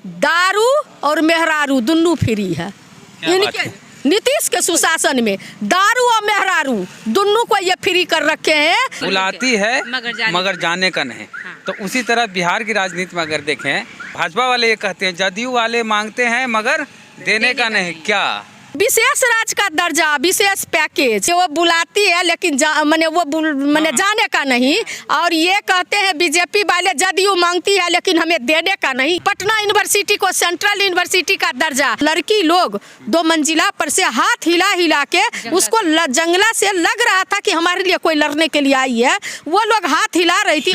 दारू और मेहरारू दोनों फ्री है। इनके नीतीश के सुशासन में दारू और मेहरारू दोनों को ये फ्री कर रखे हैं। बुलाती है मगर जाने का नहीं। तो उसी तरह बिहार की राजनीति में अगर देखें, भाजपा वाले ये कहते हैं, जदयू वाले मांगते हैं मगर देने का नहीं। क्या विशेष राज्य का दर्जा, विशेष पैकेज वो बुलाती है लेकिन मैंने जाने का नहीं। और ये कहते हैं बीजेपी वाले जदयू मांगती है लेकिन हमें देने का नहीं। पटना यूनिवर्सिटी को सेंट्रल यूनिवर्सिटी का दर्जा, लड़की लोग 2 मंजिला पर से हाथ हिला हिला के उसको जंगला से लग रहा था कि हमारे लिए कोई लड़ने के लिए आई है। वो लोग हाथ हिला रही थी,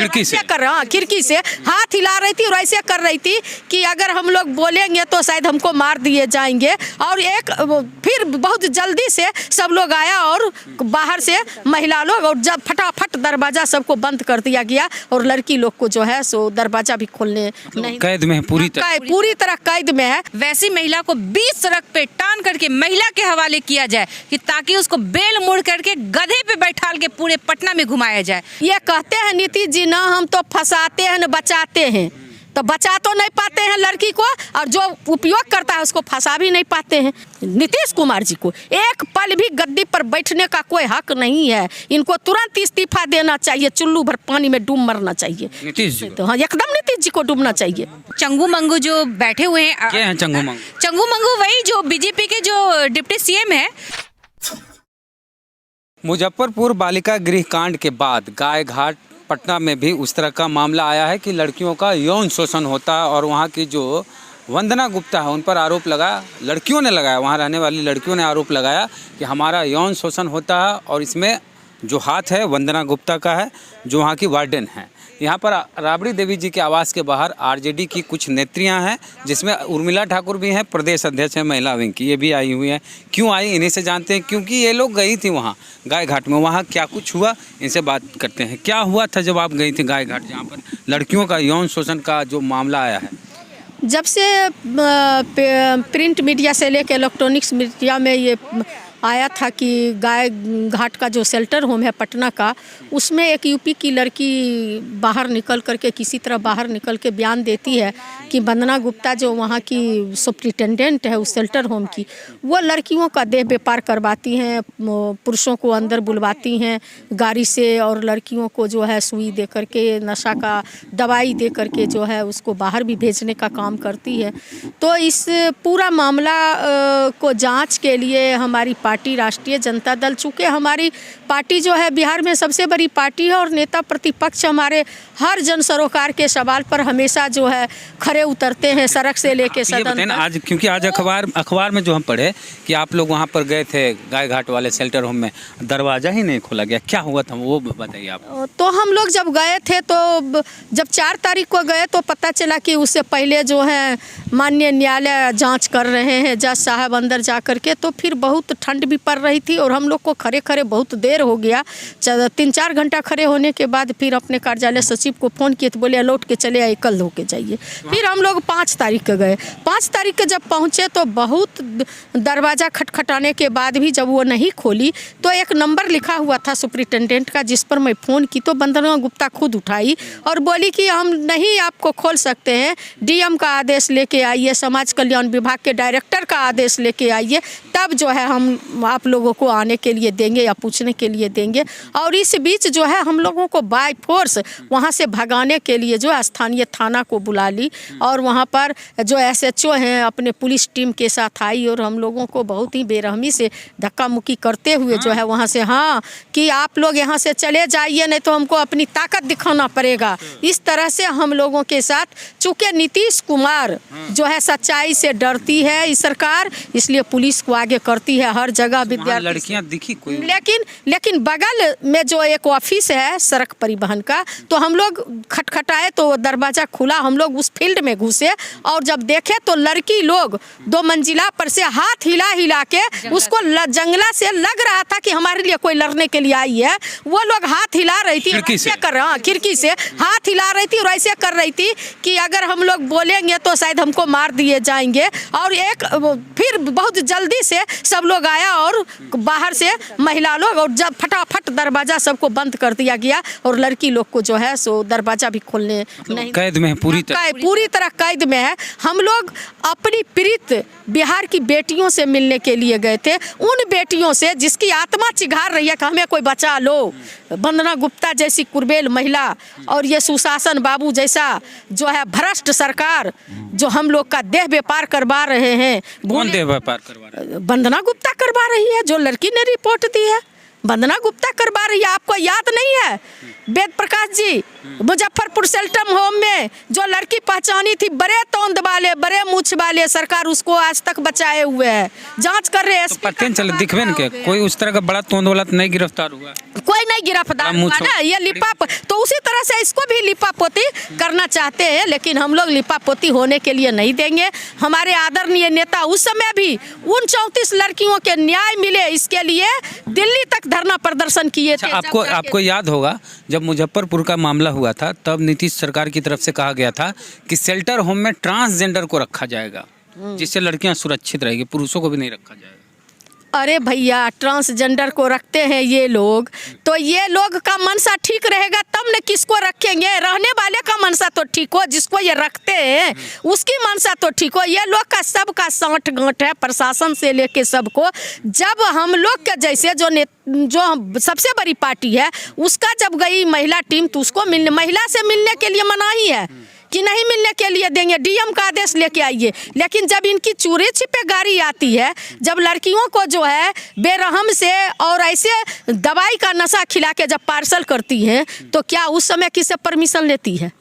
खिड़की से हाथ हिला रही थी और ऐसे कर रही थी कि अगर हम लोग बोलेंगे तो शायद हमको मार दिए जाएंगे। और फिर बहुत जल्दी से सब लोग आया और बाहर से महिला लोग, और जब फटाफट दरवाजा सबको बंद कर दिया गया और लड़की लोग को जो है सो दरवाजा भी खोलने नहीं, कैद में है, पूरी तरह कैद में है। वैसी महिला को 20 सड़क पे टान करके महिला के हवाले किया जाए कि ताकि उसको बेल मोड़ करके गधे पे बैठाल के पूरे पटना में घुमाया जाए। ये कहते हैं नीतीश जी ना हम तो फंसाते हैं न बचाते हैं, तो बचा तो नहीं पाते हैं लड़की को और जो उपयोग करता है उसको फंसा भी नहीं पाते हैं। नीतीश कुमार जी को एक पल भी गद्दी पर बैठने का कोई हक नहीं है। इनको तुरंत इस्तीफा देना चाहिए, चुल्लू भर पानी में डूब मरना चाहिए नीतीश जी। तो हाँ, एकदम नीतीश जी को डूबना चाहिए। चंगू मंगू जो बैठे हुए हैं, क्या है चंगू मंगू? चंगू मंगू वही जो बीजेपी के जो डिप्टी सीएम है। मुजफ्फरपुर बालिका गृह कांड के बाद गाय घाट पटना में भी उस तरह का मामला आया है कि लड़कियों का यौन शोषण होता है। और वहाँ की जो वंदना गुप्ता है उन पर आरोप लगाया, लड़कियों ने लगाया, वहाँ रहने वाली लड़कियों ने आरोप लगाया कि हमारा यौन शोषण होता है। और इसमें जो हाथ है वंदना गुप्ता का है, जो वहाँ की वार्डन है। यहाँ पर राबड़ी देवी जी के आवास के बाहर आरजेडी की कुछ नेत्रियाँ हैं, जिसमें उर्मिला ठाकुर भी हैं, प्रदेश अध्यक्ष हैं महिला विंग की, ये भी आई हुई हैं। क्यों आई इन्हीं से जानते हैं, क्योंकि ये लोग गई थी वहाँ गाय घाट में। वहाँ क्या कुछ हुआ इनसे बात करते हैं। क्या हुआ था जब आप गई थी गाय घाट, जहाँ पर लड़कियों का यौन शोषण का जो मामला आया है? जब से प्रिंट मीडिया से लेकर इलेक्ट्रॉनिक्स मीडिया में ये आया था कि गाय घाट का जो शेल्टर होम है पटना का, उसमें एक यूपी की लड़की बाहर निकल करके किसी तरह बाहर निकल के बयान देती है कि वंदना गुप्ता जो वहाँ की सुप्रिटेंडेंट है उस शेल्टर होम की, वो लड़कियों का देह व्यापार करवाती हैं, पुरुषों को अंदर बुलवाती हैं गाड़ी से और लड़कियों को जो है सुई दे करके, नशा का दवाई दे करके जो है उसको बाहर भी भेजने का काम करती है। तो इस पूरा मामला को जांच के लिए हमारी पार्टी राष्ट्रीय जनता दल, चूँकि हमारी पार्टी जो है बिहार में सबसे बड़ी पार्टी है और नेता प्रतिपक्ष हमारे हर जन सरोकार के सवाल पर हमेशा जो है खड़े उतरते हैं, सड़क से लेके सदन तक। आज क्योंकि आज अखबार में जो हम पढ़े कि आप लोग वहाँ पर गए थे गाय घाट वाले शेल्टर होम में, दरवाजा ही नहीं खोला गया, क्या हुआ था वो बताइए आप। तो हम लोग जब गए थे तो जब 4 तारीख को गए तो पता चला कि उससे पहले जो है माननीय न्यायालय जाँच कर रहे हैं, जज साहब अंदर जा करके। तो फिर बहुत ठंड भी पड़ रही थी और हम लोग को खड़े बहुत देर हो गया। 3-4 घंटा खड़े होने के बाद फिर अपने कार्यालय सचिव को फ़ोन किए तो बोले लौट के चले आए, कल होके जाइए। फिर हम लोग 5 तारीख के गए। 5 तारीख के जब पहुँचे तो बहुत दरवाज़ा खटखटाने के बाद भी जब वो नहीं खोली तो एक नंबर लिखा हुआ था सुप्रिटेंडेंट का, जिस पर मैं फ़ोन की तो वंदना गुप्ता खुद उठाई और बोली कि हम नहीं आपको खोल सकते हैं, डीएम का आदेश लेके आइए, समाज कल्याण विभाग के डायरेक्टर का आदेश लेके आइए, तब जो है हम आप लोगों को आने के लिए देंगे या पूछने के लिए देंगे। और इस बीच जो है हम लोगों को बाय फोर्स वहाँ से भगाने के लिए जो स्थानीय थाना को बुला ली और वहाँ पर जो एसएचओ हैं अपने पुलिस टीम के साथ आई और हम लोगों को बहुत ही बेरहमी से धक्का मुक्की करते हुए जो है वहाँ से कि आप लोग यहाँ से चले जाइए नहीं तो हमको अपनी ताकत दिखाना पड़ेगा। इस तरह से हम लोगों के साथ, चूँकि नीतीश कुमार जो है सच्चाई से डरती है इस सरकार, इसलिए पुलिस को आगे करती है हर जगह। विद्यार्थी लड़कियां दिखी कोई, लेकिन बगल में जो एक ऑफिस है सड़क परिवहन का, तो हम लोग खटखटाए तो दरवाजा खुला, हम लोग उस फील्ड में घुसे और जब देखे तो लड़की लोग 2 मंजिला पर से हाथ हिला हिला के उसको जंगला से लग रहा था कि हमारे लिए कोई लड़ने के लिए आई है। वो लोग हाथ हिला रही थी, खिड़की से हाथ हिला रही थी और ऐसे कर रही थी कि अगर हम लोग बोलेंगे तो शायद हमको मार दिए जाएंगे। और फिर बहुत जल्दी से सब लोग आया और बाहर से महिला लोग और जब फटाफट दरवाज़ा सबको बंद कर दिया गया और लड़की लोग को जो है सो दरवाज़ा भी खोलने नहीं, कैद में है पूरी तरह कैद में है। हम लोग अपनी प्रीत बिहार की बेटियों से मिलने के लिए गए थे, उन बेटियों से जिसकी आत्मा चिघार रही है कि हमें कोई बचा लो। वंदना गुप्ता जैसी कुर्बेल महिला और ये सुशासन बाबू जैसा जो है भ्रष्ट सरकार जो हम लोग का देह व्यापार करवा रहे हैं। कौन देह व्यापार करवा रहा है? वंदना गुप्ता करवा रही है, जो लड़की ने रिपोर्ट दी है वंदना गुप्ता करवा रही है। आपको याद नहीं है वेद प्रकाश जी मुजफ्फरपुर शेल्टर होम में जो लड़की पहचानी थी, बड़े तोंद वाले बड़े मूछ वाले, सरकार उसको आज तक बचाए हुए है, जांच कर रहे हैं। तो पता नहीं चले दिखवे के कोई उस तरह का बड़ा तोंद वाला नहीं गिरफ्तार हुआ, कोई नहीं गिरफ्तार हुआ ना। ये लिपाप तो उसी तरह से इसको भी लिपापोती करना चाहते हैं, लेकिन हम लोग लिपापोती होने के लिए नहीं देंगे। हमारे आदरणीय नेता उस समय भी उन 34 लड़कियों के न्याय मिले इसके लिए दिल्ली तक धरना प्रदर्शन किए थे। आपको याद होगा जब मुजफ्फरपुर का मामला हुआ था तब नीतीश सरकार की तरफ से कहा गया था कि शेल्टर होम में ट्रांसजेंडर को रखा जाएगा जिससे लड़कियां सुरक्षित रहेगी, पुरुषों को भी नहीं रखा जाएगा। अरे भैया ट्रांसजेंडर को रखते हैं ये लोग, तो ये लोग का मनसा ठीक रहेगा तब न किसको रखेंगे। रहने वाले का मनसा तो ठीक हो, जिसको ये रखते हैं उसकी मनसा तो ठीक हो। ये लोग का सबका साठ गांठ है प्रशासन से लेके सबको। जब हम लोग के जैसे जो सबसे बड़ी पार्टी है उसका जब गई महिला टीम तो उसको महिला से मिलने के लिए मनाही है कि नहीं मिलने के लिए देंगे, डीएम का आदेश लेके आइए। लेकिन जब इनकी चोरी छिपे गाड़ी आती है, जब लड़कियों को जो है बेरहम से और ऐसे दवाई का नशा खिला के जब पार्सल करती हैं तो क्या उस समय किससे परमिशन लेती है?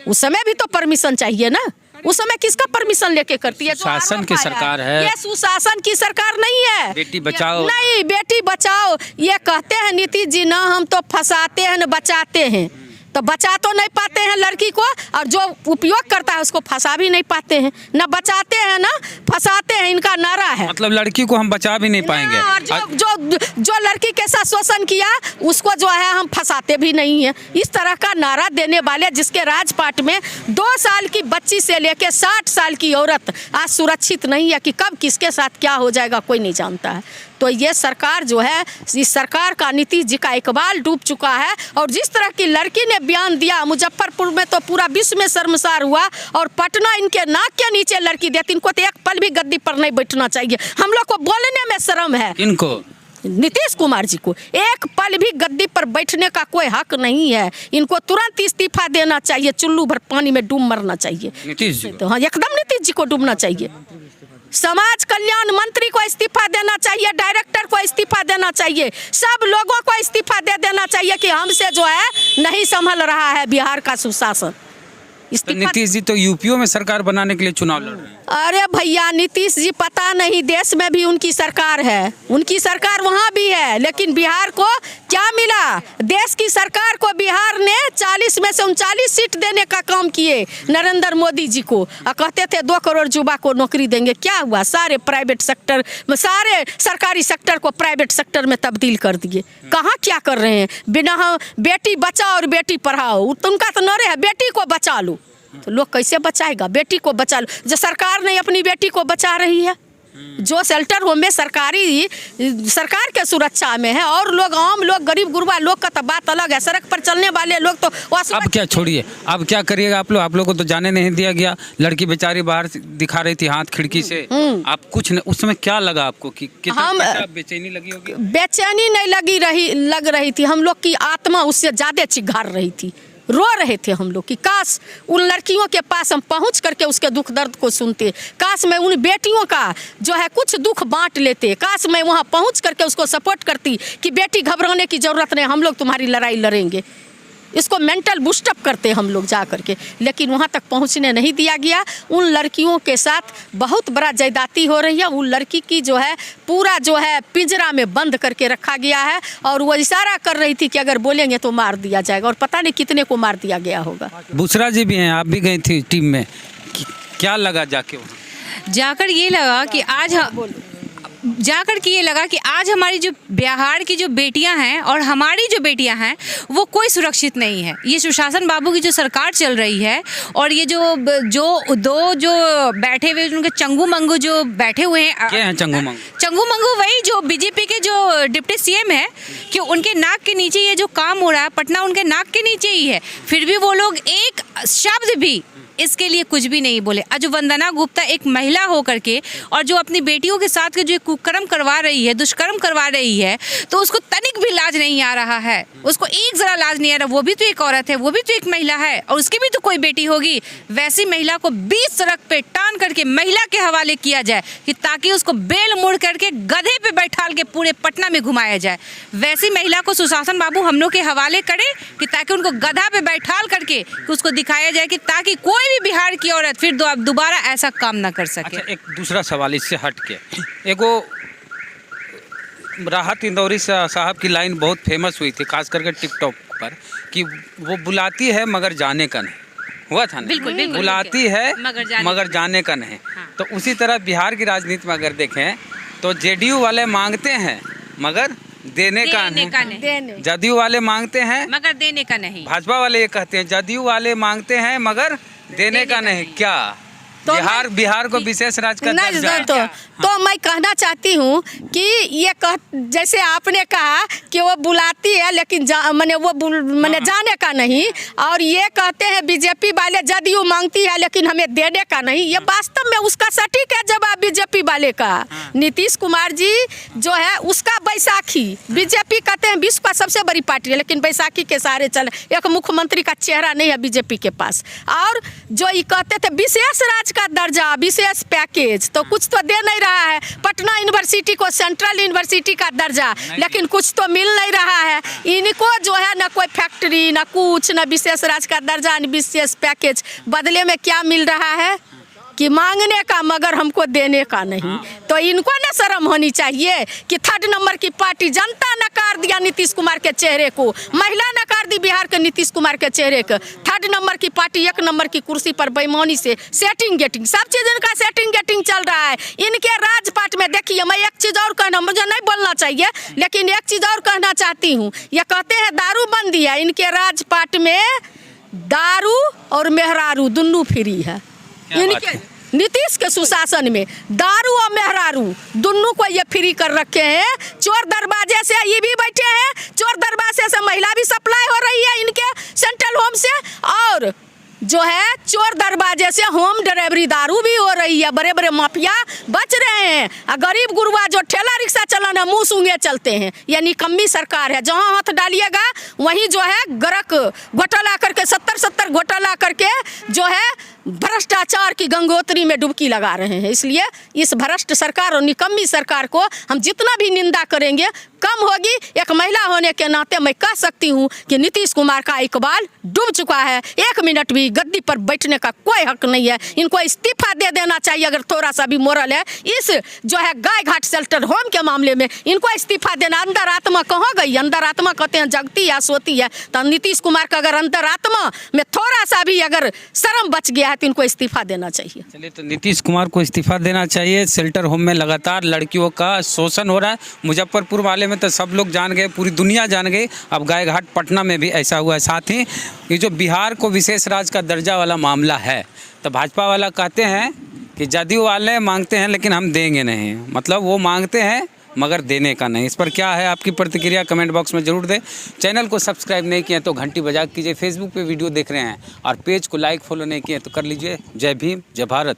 उस समय भी तो परमिशन चाहिए ना। उस समय किसका परमिशन लेके करती है? शासन की सरकार है ये, सुशासन की सरकार नहीं है। बेटी बचाओ नहीं, बेटी बचाओ ये कहते हैं नीतीश जी ना, हम तो फंसाते हैं न बचाते हैं। तो बचा तो नहीं पाते हैं लड़की को, और जो उपयोग करता है उसको फंसा भी नहीं पाते हैं। न बचाते हैं ना फंसाते हैं, इनका नारा है। मतलब लड़की को हम बचा भी नहीं पाएंगे। जो लड़की के साथ शोषण किया उसको जो है हम फंसाते भी नहीं है। इस तरह का नारा देने वाले जिसके राजपाट में 2 साल की बच्ची से लेके 60 साल की औरत आज सुरक्षित नहीं है कि कब किसके साथ क्या हो जाएगा कोई नहीं जानता है। तो ये सरकार जो है, इस सरकार का नीतीश जी का इकबाल डूब चुका है। और जिस तरह की लड़की ने बयान दिया मुजफ्फरपुर में तो पूरा विश्व में शर्मसार हुआ, और पटना इनके नाक के नीचे लड़की देती। इनको तो एक पल भी गद्दी पर नहीं बैठना चाहिए। हम लोग को बोलने में शर्म है। इनको नीतीश कुमार जी को एक पल भी गद्दी पर बैठने का कोई हक नहीं है। इनको तुरंत इस्तीफा देना चाहिए, चुल्लू भर पानी में डूब मरना चाहिए नीतीश जी। तो हाँ, एकदम नीतीश जी को डूबना चाहिए। समाज कल्याण मंत्री को इस्तीफा देना चाहिए, डायरेक्टर को इस्तीफा देना चाहिए, सब लोगों को इस्तीफा दे देना चाहिए कि हमसे जो है नहीं संभल रहा है बिहार का सुशासन। तो नीतीश जी तो यूपीओ में सरकार बनाने के लिए चुनाव लड़ रहे हैं। अरे भैया नीतीश जी पता नहीं, देश में भी उनकी सरकार है, उनकी सरकार वहाँ भी है, लेकिन बिहार को क्या मिला? देश की सरकार को बिहार ने 40 में से 39 सीट देने का काम किए नरेंद्र मोदी जी को, और कहते थे 2 करोड़ युवा को नौकरी देंगे। क्या हुआ? सारे प्राइवेट सेक्टर, सारे सरकारी सेक्टर को प्राइवेट सेक्टर में तब्दील कर दिए। कहाँ क्या कर रहे हैं? बिना बेटी बचाओ और बेटी पढ़ाओ, उनका तो नारे है बेटी को बचा लो। तो लोग कैसे बचाएगा? बेटी को बचा लो। जो सरकार नहीं अपनी बेटी को बचा रही है, जो शेल्टर होम में सरकार के सुरक्षा में है, और लोग आम लोग गरीब गुरबा लोग का तो बात अलग है। सड़क पर चलने वाले लोग तो अब क्या छोड़िए, अब क्या करिएगा आप लोग को तो जाने नहीं दिया गया। लड़की बेचारी बाहर दिखा रही थी हाथ खिड़की से, आप कुछ नहीं, उस समय क्या लगा आपको कि कितना बेचैनी लगी होगी? बेचैनी नहीं लग रही थी, हम लोग की आत्मा उससे ज्यादा चिघार रही थी। रो रहे थे हम लोग कि काश उन लड़कियों के पास हम पहुंच करके उसके दुख दर्द को सुनते, काश मैं उन बेटियों का जो है कुछ दुख बांट लेते, काश मैं वहां पहुंच करके उसको सपोर्ट करती कि बेटी घबराने की ज़रूरत नहीं, हम लोग तुम्हारी लड़ाई लड़ेंगे। इसको मेंटल बूस्टअप करते हम लोग जा करके, लेकिन वहाँ तक पहुँचने नहीं दिया गया। उन लड़कियों के साथ बहुत बड़ा ज्यादती हो रही है। उन लड़की की जो है पूरा जो है पिंजरा में बंद करके रखा गया है, और वो इशारा कर रही थी कि अगर बोलेंगे तो मार दिया जाएगा, और पता नहीं कितने को मार दिया गया होगा। बुशरा जी भी हैं, आप भी गई थी टीम में, क्या लगा जाके वहाँ? जाकर ये लगा कि आज जा कर के ये लगा कि आज हमारी जो बिहार की जो बेटियां हैं और हमारी जो बेटियां हैं वो कोई सुरक्षित नहीं है। ये सुशासन बाबू की जो सरकार चल रही है और ये जो बैठे हुए उनके चंगू मंगू जो बैठे हुए हैं, क्या है चंगू मंगू? चंगू मंगू वही जो बीजेपी के जो डिप्टी सीएम है कि उनके नाक के नीचे ये जो काम हो रहा है, पटना उनके नाक के नीचे ही है, फिर भी वो लोग एक शब्द भी इसके लिए कुछ भी नहीं बोले। आज जो वंदना गुप्ता एक महिला हो करके और जो अपनी बेटियों के साथ के जो कुकर्म करवा रही है, दुष्कर्म करवा रही है, तो उसको तनिक भी लाज नहीं आ रहा है, उसको एक जरा लाज नहीं आ रहा। वो भी तो एक औरत है, वो भी तो एक महिला है और उसकी भी तो कोई बेटी होगी। वैसी महिला को 20 सड़क पे टान करके महिला के हवाले किया जाए कि ताकि उसको बेल मुड़ करके गधे पे बैठाल के पूरे पटना में घुमाया जाए। वैसी महिला को सुशासन बाबू हम लोग के हवाले करे कि ताकि उनको गधा पे बैठाल करके उसको दिखाया जाए कि ताकि कोई भी बिहार की औरत फिर दोबारा ऐसा काम ना कर सके। अच्छा, एक दूसरा सवाल इससे हट के, एगो राहत इंदौरी साहब की लाइन बहुत फेमस हुई थी, खास करके टिकटॉक पर, कि वो बुलाती है मगर जाने का नहीं, हुआ था ना? बिल्कुल, बिल्कुल, बुलाती है मगर जाने का नहीं। हाँ। तो उसी तरह बिहार की राजनीति में अगर देखें तो जेडीयू वाले मांगते हैं मगर देने का नहीं, जदयू वाले मांगते हैं मगर देने का नहीं। भाजपा वाले ये कहते हैं जदयू वाले मांगते हैं मगर देने का नहीं। क्या तो बिहार को विशेष राज्य का दर्जा है? तो मैं कहना चाहती हूँ कि ये जैसे आपने कहा कि वो बुलाती है लेकिन मैंने जाने का नहीं, और ये कहते हैं बीजेपी वाले जदयू मांगती है लेकिन हमें देने का नहीं। ये वास्तव में उसका सटीक है जवाब बीजेपी वाले का। नीतीश कुमार जी जो है उसका बैसाखी, बीजेपी कहते हैं विश्व का सबसे बड़ी पार्टी है लेकिन बैसाखी के सहारे चले, एक मुख्यमंत्री का चेहरा नहीं है बीजेपी के पास। और जो ये कहते थे विशेष राज्य का दर्जा, विशेष पैकेज, तो कुछ तो दे नहीं रहा है। पटना यूनिवर्सिटी को सेंट्रल यूनिवर्सिटी का दर्जा, लेकिन कुछ तो मिल नहीं रहा है। इनको जो है ना कोई फैक्ट्री, ना कुछ, ना विशेष राज्य का दर्जा, ना विशेष पैकेज। बदले में क्या मिल रहा है कि मांगने का मगर हमको देने का नहीं। तो इनको ना शर्म होनी चाहिए कि 3rd नंबर की पार्टी, जनता नकार दिया नीतीश कुमार के चेहरे को, महिला नकार दी बिहार के नीतीश कुमार के चेहरे को। 3rd नंबर की पार्टी 1 नंबर की कुर्सी पर बेईमानी से सेटिंग गेटिंग, सब चीज इनका सेटिंग गेटिंग चल रहा है। इनके राजपाट में देखिए, मैं एक चीज और कहना, मुझे नहीं बोलना चाहिए लेकिन एक चीज और कहना चाहती हूँ। ये कहते हैं दारू बंदी है, इनके राजपाट में दारू और मेहरारू दोनों फ्री है। नीतीश के सुशासन में दारू और मेहरारू दोनों को ये फ्री कर रखे हैं। चोर दरवाजे से ये भी बैठे हैं, चोर दरवाजे से महिला भी सप्लाई हो रही है इनके सेंट्रल होम से, और जो है चोर दरवाजे से होम डिलीवरी दारू भी हो रही है। बड़े बड़े माफिया बच रहे हैं, और गरीब गुरुआ जो ठेला रिक्शा चलाना मुँह सूंघे चलते हैं। ये निकम्मी सरकार है, जहाँ हाथ डालिएगा वहीं जो है गरक घोटाला करके 70 घोटाला करके जो है भ्रष्टाचार की गंगोत्री में डुबकी लगा रहे हैं। इसलिए इस भ्रष्ट सरकार और निकम्मी सरकार को हम जितना भी निंदा करेंगे कम होगी। एक महिला होने के नाते मैं कह सकती हूँ कि नीतीश कुमार का इकबाल डूब चुका है। 1 मिनट भी गद्दी पर बैठने का कोई हक नहीं है। इनको इस्तीफा दे देना चाहिए अगर थोड़ा सा भी मोरल है। इस जो है गाय घाट शेल्टर होम के मामले में इनको इस्तीफा देना। अंदर आत्मा कहाँ गई? अंदर आत्मा कहते हैं जगती या सोती है, तो नीतीश कुमार का अगर अंदर आत्मा में थोड़ा सा भी अगर शर्म बच गया है तो इनको इस्तीफा देना चाहिए। चलिए, तो नीतीश कुमार को इस्तीफा देना चाहिए। शेल्टर होम में लगातार लड़कियों का शोषण हो रहा है। मुजफ्फरपुर वाले में तो सब लोग जान गए, पूरी दुनिया जान गई, अब गाय घाट पटना में भी ऐसा हुआ है। साथ ही ये जो बिहार को विशेष राज्य का दर्जा वाला मामला है, तो भाजपा वाला कहते हैं कि जदयू वाले मांगते हैं लेकिन हम देंगे नहीं, मतलब वो मांगते हैं मगर देने का नहीं। इस पर क्या है आपकी प्रतिक्रिया, कमेंट बॉक्स में ज़रूर दें। चैनल को सब्सक्राइब नहीं किए तो घंटी बजा कीजिए। फेसबुक पे वीडियो देख रहे हैं और पेज को लाइक फॉलो नहीं किए तो कर लीजिए। जय भीम, जय भारत।